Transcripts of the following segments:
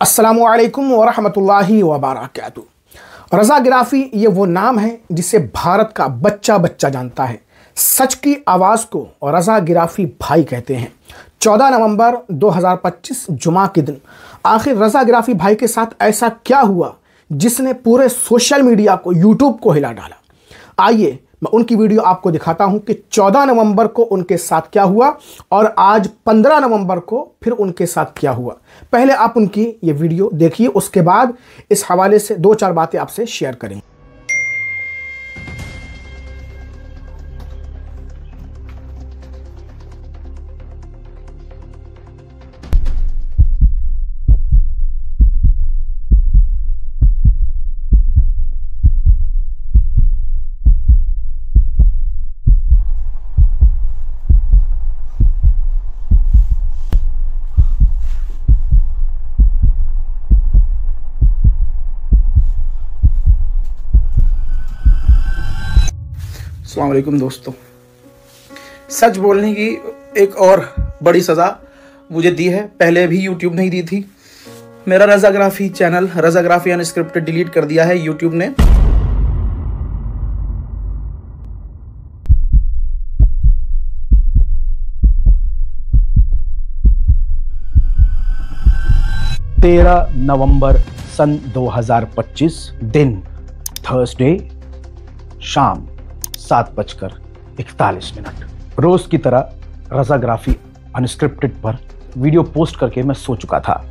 अस्सलामुअलैकुम वरहमतुल्लाहि वबरकातुहू। रज़ा गिराफ़ी ये वो नाम है जिसे भारत का बच्चा बच्चा जानता है। सच की आवाज़ को रज़ा गिराफ़ी भाई कहते हैं। 14 नवंबर 2025 जुमा के दिन आखिर रज़ा गिराफ़ी भाई के साथ ऐसा क्या हुआ जिसने पूरे सोशल मीडिया को, यूट्यूब को हिला डाला। आइए मैं उनकी वीडियो आपको दिखाता हूं कि 14 नवंबर को उनके साथ क्या हुआ और आज 15 नवंबर को फिर उनके साथ क्या हुआ। पहले आप उनकी ये वीडियो देखिए, उसके बाद इस हवाले से 2-4 बातें आपसे शेयर करेंगे। अस्सलाम वालेकुम दोस्तों, सच बोलने की एक और बड़ी सज़ा मुझे दी है। पहले भी यूट्यूब नहीं दी थी। मेरा रज़ा गिराफ़ी चैनल रज़ा गिराफ़ी अनस्क्रिप्टेड डिलीट कर दिया है यूट्यूब ने। नवंबर सन 2025 दिन थर्सडे शाम 7:41। रोज की तरह रज़ा गिराफ़ी अनस्क्रिप्टेड पर वीडियो पोस्ट करके मैं सो चुका था।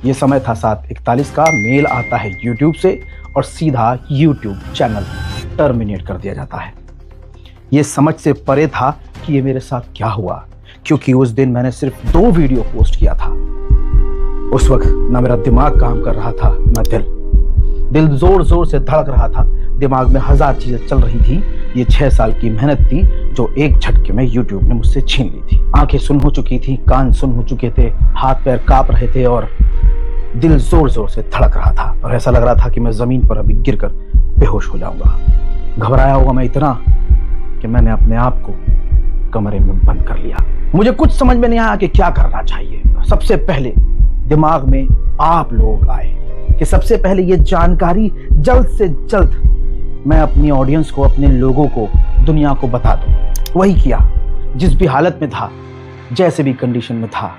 ये समय था 7:41 का। मेल आता है यूट्यूब से और सीधा यूट्यूब चैनल टर्मिनेट कर दिया जाता है। ये समझ से परे था कि ये मेरे साथ क्या हुआ, क्योंकि उस दिन मैंने सिर्फ 2 वीडियो पोस्ट किया था। उस वक्त ना मेरा दिमाग काम कर रहा था ना दिल जोर जोर से धड़क रहा था। दिमाग में 1000 चीजें चल रही थी। ये 6 साल की मेहनत थी जो एक झटके में यूट्यूब ने मुझसे छीन ली थी। आंखें सुन हो चुकी थी, कान सुन हो चुके थे, हाथ पैर कांप रहे थे और दिल जोर जोर से धड़क रहा था और ऐसा लग रहा था कि मैं जमीन पर अभी गिरकर बेहोश हो जाऊंगा। घबराया हुआ मैं इतना कि मैंने अपने आप को कमरे में बंद कर लिया। मुझे कुछ समझ में नहीं आया कि क्या करना चाहिए। सबसे पहले दिमाग में आप लोग आए कि सबसे पहले ये जानकारी जल्द से जल्द मैं अपनी ऑडियंस को, अपने लोगों को, दुनिया को बता दूं। वही किया। जिस भी हालत में था, जैसे भी कंडीशन में था,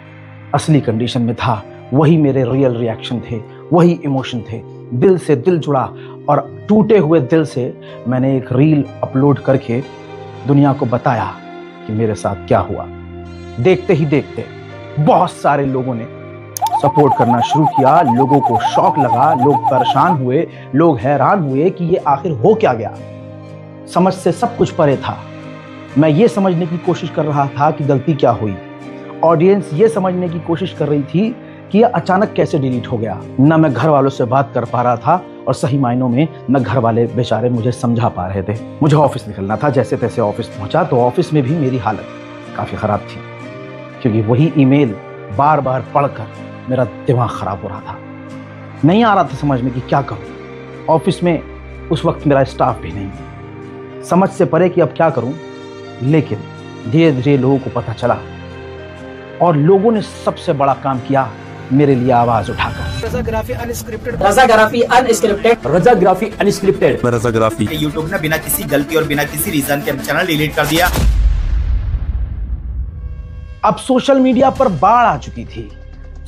असली कंडीशन में था, वही मेरे रियल रिएक्शन थे, वही इमोशन थे। दिल से दिल जुड़ा और टूटे हुए दिल से मैंने एक रील अपलोड करके दुनिया को बताया कि मेरे साथ क्या हुआ। देखते ही देखते बहुत सारे लोगों ने सपोर्ट करना शुरू किया। लोगों को शौक लगा, लोग परेशान हुए, लोग हैरान हुए कि ये आखिर हो क्या गया। समझ से सब कुछ परे था। मैं ये समझने की कोशिश कर रहा था कि गलती क्या हुई। ऑडियंस ये समझने की कोशिश कर रही थी कि ये अचानक कैसे डिलीट हो गया। ना मैं घर वालों से बात कर पा रहा था और सही मायनों में न घर वाले बेचारे मुझे समझा पा रहे थे। मुझे ऑफिस निकलना था। जैसे तैसे ऑफिस पहुंचा तो ऑफिस में भी मेरी हालत काफी खराब थी, क्योंकि वही ईमेल बार बार पढ़कर मेरा दिमाग खराब हो रहा था। नहीं आ रहा था समझ में कि क्या करूं। ऑफिस में उस वक्त मेरा स्टाफ भी नहीं। समझ से परे कि अब क्या करूं। लेकिन धीरे धीरे लोगों को पता चला और लोगों ने सबसे बड़ा काम किया, मेरे लिए आवाज उठाकर। रज़ा गिराफ़ी अनस्क्रिप्टेड, रज़ा गिराफ़ी अनस्क्रिप्टेड, रज़ा गिराफ़ी अनस्क्रिप्टेड। रज़ा गिराफ़ी यूट्यूब ने बिना किसी गलती और बिना किसी रीजन के चैनल डिलीट कर दिया। अब सोशल मीडिया पर बाढ़ आ चुकी थी।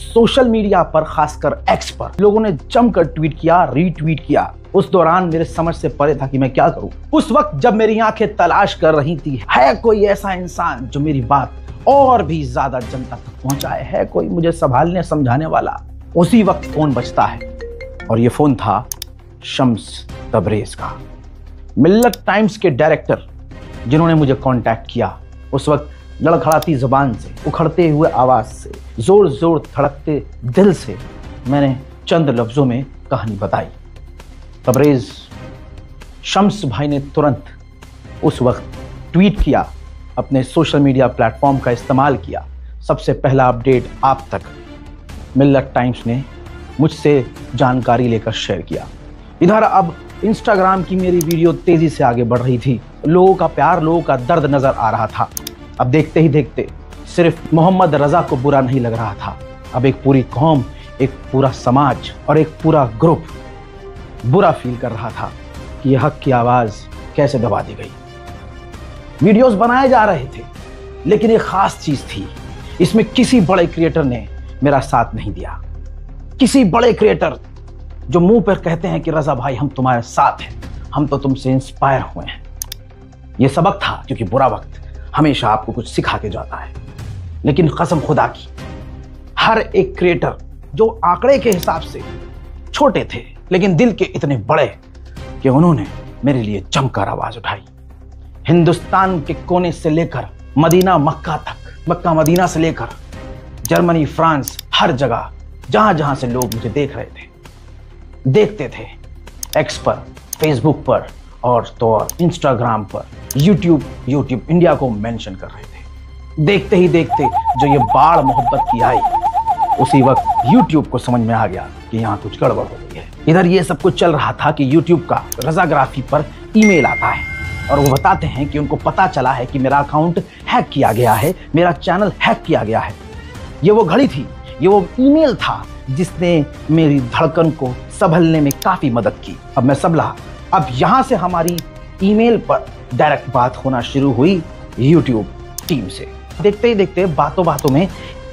सोशल मीडिया पर, खासकर एक्स पर लोगों ने जमकर ट्वीट किया, रीट्वीट किया। उस दौरान मेरे समझ से परे था कि मैं क्या करूं। उस वक्त जब मेरी आंखें तलाश कर रही थी, है कोई ऐसा इंसान जो मेरी बात और भी ज्यादा जनता तक पहुंचाए, है कोई मुझे संभालने समझाने वाला। उसी वक्त फोन बजता है और ये फोन था शम्स तबरेज का, मिल्लत टाइम्स के डायरेक्टर, जिन्होंने मुझे कांटेक्ट किया। उस वक्त लड़खड़ाती जुबान से, उखड़ते हुए आवाज से, जोर जोर धड़कते दिल से मैंने चंद लफ्जों में कहानी बताई। तबरेज शम्स भाई ने तुरंत उस वक्त ट्वीट किया, अपने सोशल मीडिया प्लेटफॉर्म का इस्तेमाल किया। सबसे पहला अपडेट आप तक मिल्लत टाइम्स ने मुझसे जानकारी लेकर शेयर किया। इधर अब इंस्टाग्राम की मेरी वीडियो तेजी से आगे बढ़ रही थी। लोगों का प्यार, लोगों का दर्द नजर आ रहा था। अब देखते ही देखते सिर्फ मोहम्मद रज़ा को बुरा नहीं लग रहा था, अब एक पूरी कौम एक पूरा समाज और एक पूरा ग्रुप बुरा फील कर रहा था कि यह हक की आवाज कैसे दबा दी गई। वीडियोस बनाए जा रहे थे, लेकिन एक खास चीज थी, इसमें किसी बड़े क्रिएटर ने मेरा साथ नहीं दिया। किसी बड़े क्रिएटर जो मुंह पर कहते हैं कि रजा भाई हम तुम्हारे साथ हैं, हम तो तुमसे इंस्पायर हुए हैं। यह सबक था, क्योंकि बुरा वक्त हमेशा आपको कुछ सिखा के जाता है। लेकिन कसम खुदा की, हर एक क्रिएटर जो आंकड़े के हिसाब से छोटे थे, लेकिन दिल के इतने बड़े कि उन्होंने मेरे लिए जमकर आवाज उठाई। हिंदुस्तान के कोने से लेकर मदीना मक्का तक, मक्का मदीना से लेकर जर्मनी फ्रांस, हर जगह जहां जहां से लोग मुझे देख रहे थे, देखते थे, एक्स पर, फेसबुक पर और तो और इंस्टाग्राम पर, यूट्यूब इंडिया को मेंशन कर रहे थे। देखते ही देखते जो ये बाढ़ मोहब्बत की आई, उसी वक्त यूट्यूब को समझ में आ गया कि यहाँ कुछ गड़बड़ हो गई है। इधर ये सब कुछ चल रहा था कि यूट्यूब का रजाग्राफी पर ईमेल आता है और वो बताते हैं कि उनको पता चला है कि मेरा अकाउंट हैक किया गया है, मेरा चैनल हैक किया गया है। ये वो घड़ी थी, ये वो ईमेल था जिसने मेरी धड़कन को संभलने में काफी मदद की। अब मैं संभला। अब यहां से हमारी ईमेल पर डायरेक्ट बात होना शुरू हुई यूट्यूब टीम से। देखते ही देखते बातों बातों में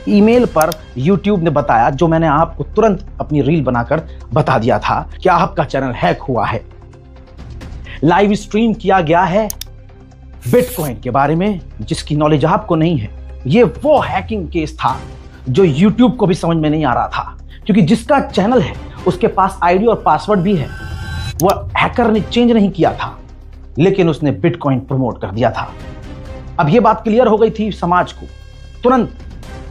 ईमेल पर यूट्यूब ने बताया, जो मैंने आपको तुरंत अपनी रील बनाकर बता दिया था कि आपका चैनल हैक हुआ है। लाइव स्ट्रीम किया गया है बिटकॉइन के बारे में, जिसकी नॉलेज आपको नहीं है। ये वो हैकिंग केस था जो यूट्यूब को भी समझ में नहीं आ रहा था, क्योंकि जिसका चैनल है उसके पास आईडी और पासवर्ड भी है। वो हैकर ने चेंज नहीं किया था, लेकिन उसने बिटकॉइन प्रमोट कर दिया था। अब ये बात क्लियर हो गई थी समाज को। तुरंत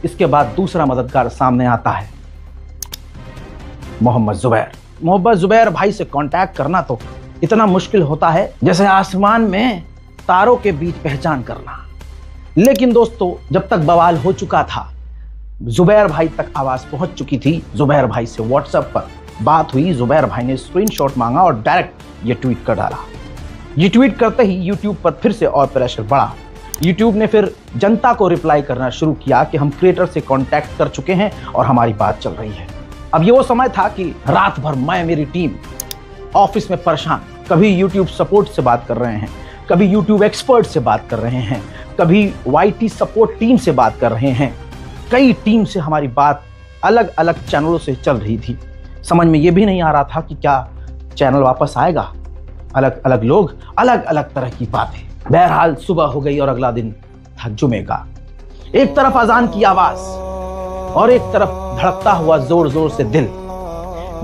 इसके बाद दूसरा मददगार सामने आता है, मोहम्मद जुबैर भाई से कांटेक्ट करना तो इतना मुश्किल होता है जैसे आसमान में तारों के बीच पहचान करना। लेकिन दोस्तों, जब तक बवाल हो चुका था, जुबैर भाई तक आवाज पहुंच चुकी थी। जुबैर भाई से व्हाट्सएप पर बात हुई। जुबैर भाई ने स्क्रीनशॉट मांगा और डायरेक्ट ये ट्वीट कर डाला। ये ट्वीट करते ही यूट्यूब पर फिर से और प्रेशर बढ़ा। यूट्यूब ने फिर जनता को रिप्लाई करना शुरू किया कि हम क्रिएटर से कांटेक्ट कर चुके हैं और हमारी बात चल रही है। अब ये वो समय था कि रात भर मैं, मेरी टीम ऑफिस में परेशान, कभी यूट्यूब सपोर्ट से बात कर रहे हैं, कभी यूट्यूब एक्सपर्ट से बात कर रहे हैं, कभी वाईटी सपोर्ट टीम से बात कर रहे हैं। कई टीम से हमारी बात अलग अलग चैनलों से चल रही थी। समझ में ये भी नहीं आ रहा था कि क्या चैनल वापस आएगा। अलग अलग लोग, अलग अलग तरह की बातें। बहरहाल सुबह हो गई और अगला दिन था जुमे का। एक तरफ अजान की आवाज और एक तरफ धड़कता हुआ जोर जोर से दिल।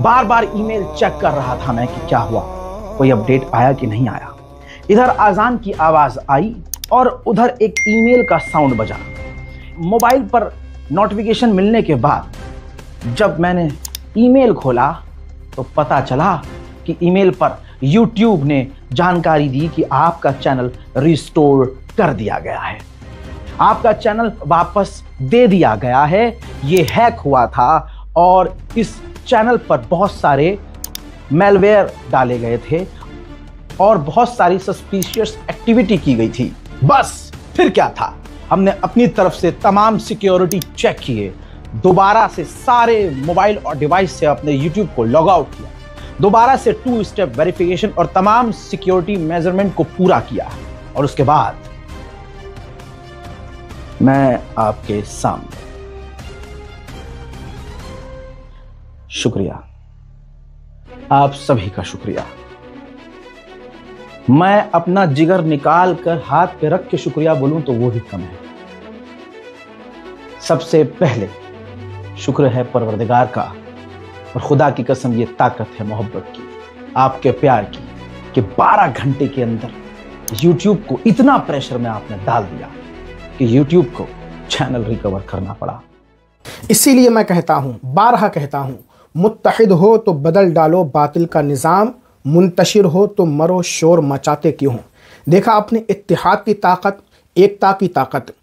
बार बार ईमेल चेक कर रहा था मैं कि क्या हुआ, कोई अपडेट आया कि नहीं आया। इधर अजान की आवाज आई और उधर एक ईमेल का साउंड बजा। मोबाइल पर नोटिफिकेशन मिलने के बाद जब मैंने ईमेल खोला तो पता चला कि ईमेल पर यूट्यूब ने जानकारी दी कि आपका चैनल रिस्टोर कर दिया गया है, आपका चैनल वापस दे दिया गया है। ये हैक हुआ था और इस चैनल पर बहुत सारे मैलवेयर डाले गए थे और बहुत सारी सस्पिशियस एक्टिविटी की गई थी। बस फिर क्या था, हमने अपनी तरफ से तमाम सिक्योरिटी चेक किए, दोबारा से सारे मोबाइल और डिवाइस से अपने यूट्यूब को लॉग आउट किया, दोबारा से 2 स्टेप वेरिफिकेशन और तमाम सिक्योरिटी मेजरमेंट को पूरा किया और उसके बाद मैं आपके सामने। शुक्रिया, आप सभी का शुक्रिया। मैं अपना जिगर निकाल कर हाथ पे रख के शुक्रिया बोलूं तो वो भी कम है। सबसे पहले शुक्र है परवरदिगार का, और खुदा की कसम ये ताकत है मोहब्बत की, आपके प्यार की, कि 12 घंटे के अंदर यूट्यूब को इतना प्रेशर में आपने डाल दिया कि यूट्यूब को चैनल रिकवर करना पड़ा। इसीलिए मैं कहता हूं, बारहा कहता हूं, मुत्तहिद हो तो बदल डालो बातिल का निज़ाम, मुंतशिर हो तो मरो शोर मचाते क्यों। देखा आपने इत्तिहाद की ताकत, एकता की ताकत।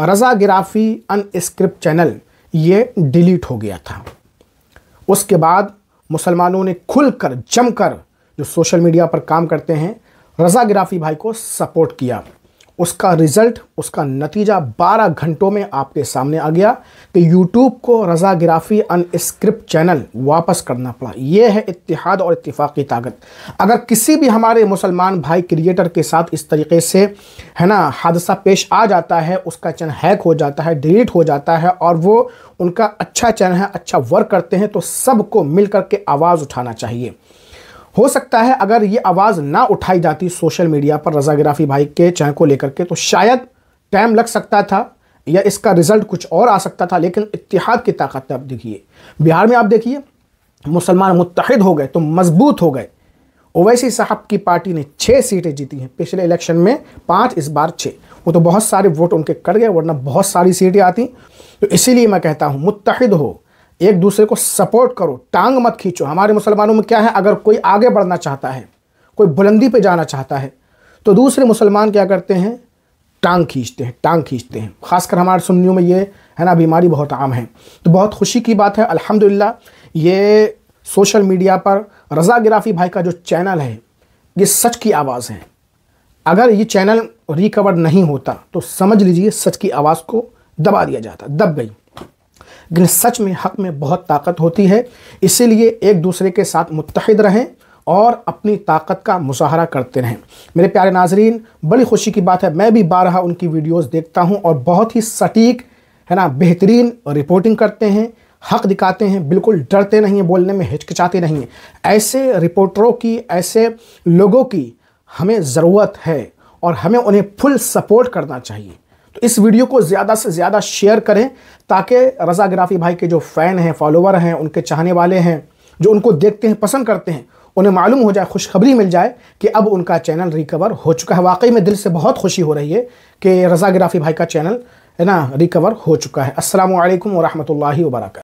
रज़ा गिराफी अनस्क्रिप्ट चैनल ये डिलीट हो गया था। उसके बाद मुसलमानों ने खुलकर जमकर, जो सोशल मीडिया पर काम करते हैं, रज़ा गिराफी भाई को सपोर्ट किया। उसका रिज़ल्ट, उसका नतीजा 12 घंटों में आपके सामने आ गया कि यूट्यूब को रज़ा गिराफ़ी अनस्क्रिप्ट चैनल वापस करना पड़ा। यह है इत्तिहाद और इत्तिफाक की ताकत। अगर किसी भी हमारे मुसलमान भाई क्रिएटर के साथ इस तरीके से है ना हादसा पेश आ जाता है, उसका चैनल हैक हो जाता है, डिलीट हो जाता है और वो उनका अच्छा चैनल है, अच्छा वर्क करते हैं, तो सबको मिल कर के आवाज़ उठाना चाहिए। हो सकता है अगर ये आवाज़ ना उठाई जाती सोशल मीडिया पर रज़ा गिराफ़ी भाई के चैनल को लेकर के, तो शायद टाइम लग सकता था या इसका रिज़ल्ट कुछ और आ सकता था। लेकिन इत्तिहाद की ताकत आप देखिए, बिहार में आप देखिए मुसलमान मुत्तहिद हो गए तो मजबूत हो गए। ओवैसी साहब की पार्टी ने 6 सीटें जीती हैं, पिछले इलेक्शन में 5, इस बार 6। वो तो बहुत सारे वोट उनके कट गए, वरना बहुत सारी सीटें आती। तो इसीलिए मैं कहता हूँ मुत्तहिद हो, एक दूसरे को सपोर्ट करो, टांग मत खींचो। हमारे मुसलमानों में क्या है, अगर कोई आगे बढ़ना चाहता है, कोई बुलंदी पे जाना चाहता है, तो दूसरे मुसलमान क्या करते हैं, टांग खींचते हैं, टांग खींचते हैं। ख़ासकर हमारे सुन्नियों में ये है ना बीमारी बहुत आम है। तो बहुत खुशी की बात है, अल्हम्दुलिल्लाह ये सोशल मीडिया पर रज़ा गिराफ़ी भाई का जो चैनल है, ये सच की आवाज़ है। अगर ये चैनल रिकवर नहीं होता तो समझ लीजिए सच की आवाज़ को दबा दिया जाता, दब गई। लेकिन सच में, हक़ में बहुत ताकत होती है। इसीलिए एक दूसरे के साथ मुत्तहिद रहें और अपनी ताकत का मुज़ाहरा करते रहें। मेरे प्यारे नाज़रीन, बड़ी खुशी की बात है, मैं भी 12 उनकी वीडियोस देखता हूं और बहुत ही सटीक है ना बेहतरीन रिपोर्टिंग करते हैं, हक़ दिखाते हैं, बिल्कुल डरते नहीं हैं, बोलने में हिचकिचाते नहीं हैं। ऐसे रिपोर्टरों की, ऐसे लोगों की हमें ज़रूरत है और हमें उन्हें फुल सपोर्ट करना चाहिए। तो इस वीडियो को ज़्यादा से ज़्यादा शेयर करें ताकि रज़ा गिराफ़ी भाई के जो फ़ैन हैं, फॉलोवर हैं, उनके चाहने वाले हैं, जो उनको देखते हैं, पसंद करते हैं, उन्हें मालूम हो जाए, खुशखबरी मिल जाए कि अब उनका चैनल रिकवर हो चुका है। वाकई में दिल से बहुत खुशी हो रही है कि रज़ा गिराफ़ी भाई का चैनल है ना रिकवर हो चुका है। अस्सलामु अलैकुम व रहमतुल्लाहि व बरकातहू।